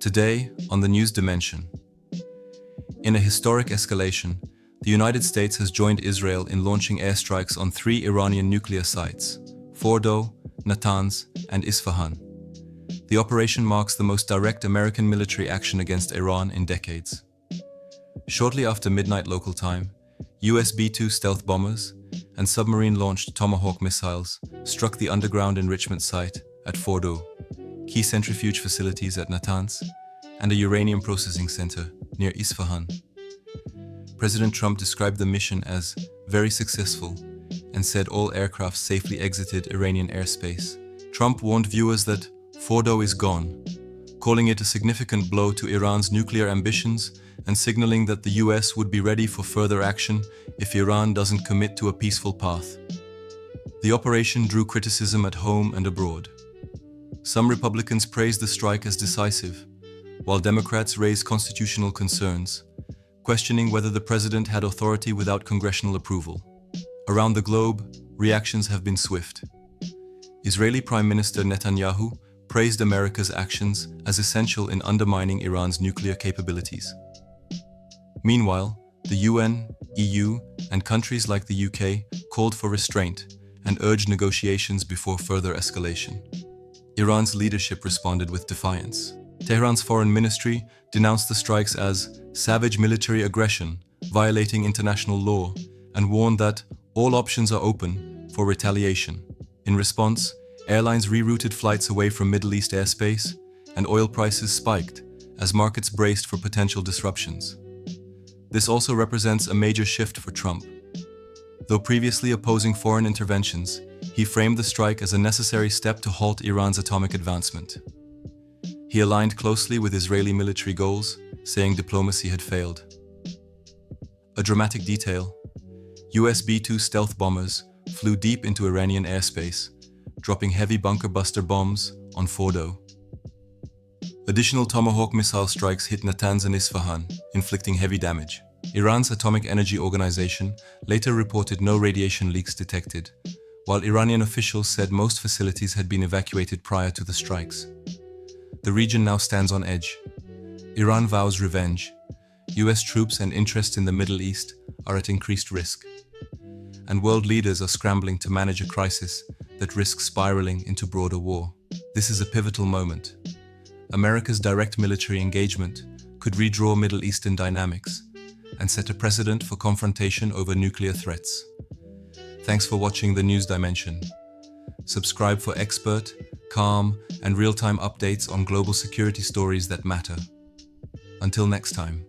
Today, on the news dimension. In a historic escalation, the United States has joined Israel in launching airstrikes on 3 Iranian nuclear sites, Fordow, Natanz, and Isfahan. The operation marks the most direct American military action against Iran in decades. Shortly after midnight local time, US B-2 stealth bombers and submarine-launched Tomahawk missiles struck the underground enrichment site at Fordow, key centrifuge facilities at Natanz, and a uranium processing center near Isfahan. President Trump described the mission as very successful and said all aircraft safely exited Iranian airspace. Trump warned viewers that Fordow is gone, calling it a significant blow to Iran's nuclear ambitions and signaling that the US would be ready for further action if Iran doesn't commit to a peaceful path. The operation drew criticism at home and abroad. Some Republicans praised the strike as decisive, while Democrats raised constitutional concerns, questioning whether the president had authority without congressional approval. Around the globe, reactions have been swift. Israeli Prime Minister Netanyahu praised America's actions as essential in undermining Iran's nuclear capabilities. Meanwhile, the UN, EU, and countries like the UK called for restraint and urged negotiations before further escalation. Iran's leadership responded with defiance. Tehran's foreign ministry denounced the strikes as savage military aggression, violating international law, and warned that all options are open for retaliation. In response, airlines rerouted flights away from Middle East airspace, and oil prices spiked as markets braced for potential disruptions. This also represents a major shift for Trump. Though previously opposing foreign interventions, he framed the strike as a necessary step to halt Iran's atomic advancement. He aligned closely with Israeli military goals, saying diplomacy had failed. A dramatic detail: US B-2 stealth bombers flew deep into Iranian airspace, dropping heavy bunker-buster bombs on Fordow. Additional Tomahawk missile strikes hit Natanz and Isfahan, inflicting heavy damage. Iran's Atomic Energy Organization later reported no radiation leaks detected, while Iranian officials said most facilities had been evacuated prior to the strikes. The region now stands on edge. Iran vows revenge. US troops and interests in the Middle East are at increased risk. And world leaders are scrambling to manage a crisis that risks spiraling into broader war. This is a pivotal moment. America's direct military engagement could redraw Middle Eastern dynamics and set a precedent for confrontation over nuclear threats. Thanks for watching The News Dimension. Subscribe for expert, calm, and real-time updates on global security stories that matter. Until next time.